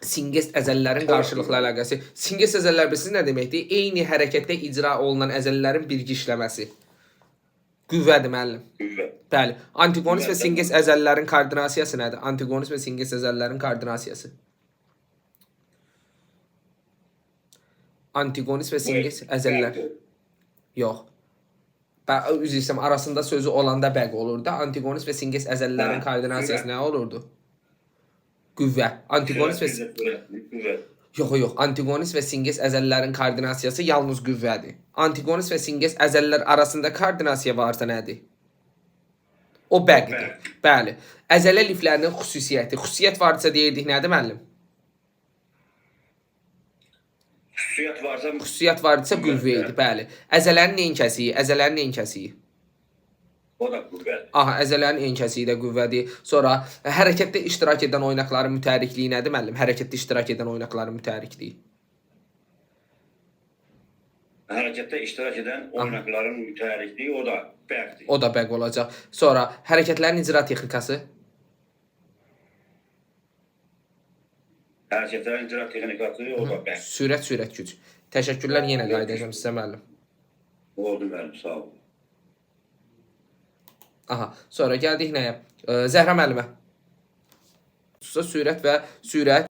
Singes əzəllərin qarşılıqlı əlaqəsi. Singes əzəllər bilirsiniz nə deməkdir? Eyni hərəkətdə icra olunan əzəllərin birgə işləməsi. Qüvvədir müəllim. Qüvvə. Bəli. Antiqonus və singes əzəllərin koordinasiyası nədir? Antiqonus və singes əzəllərin koordinasiyası. Antiqonus və singes əzəllər. Yox. Üzr istəyirəm, arasında sözü olanda bəq olurdu. Antiqonus və singes əzəllərin koordinasiyası nə olurdu? Qüvvə. Antiqonus və Qüvvə. Yox. Antiqonus və singes əzəllərin koordinasiyası yalnız qüvvədir. Antiqonus və singes əzəllər arasında koordinasiya varsa nədir? O bəqdir. Bəli. Əzələ liflərinin xüsusiyyəti. Xüsusiyyət varsa deyirdik nədir müəllim? Xüsusiyyət varsa qüvvə idi. Bəli. Əzələnin enkəsiyi. O da qüvvədir. Aha, əzələrin enkəsiyi də qüvvədir. Sonra hərəkətdə iştirak edən oynaqların mütəhərrikliyi nədir müəllim? Hərəkətdə iştirak edən oynaqların mütəhərrikliyi. Hərəkətdə iştirak edən oynaqların mütəhərrikliyi o da bəqdir. O da bəq olacaq. Sonra hərəkətlərin icra texnikası. Hərəkətlərin icra texnikası o da bəqdir. Sürət, güc. Təşəkkürlər, yenə qayıdacağam sizə müəllim. Oldu müəllim, sağ olun. Aha, sonra gəldik nəyə? Zəhra müəllimə. Sürət və sürət.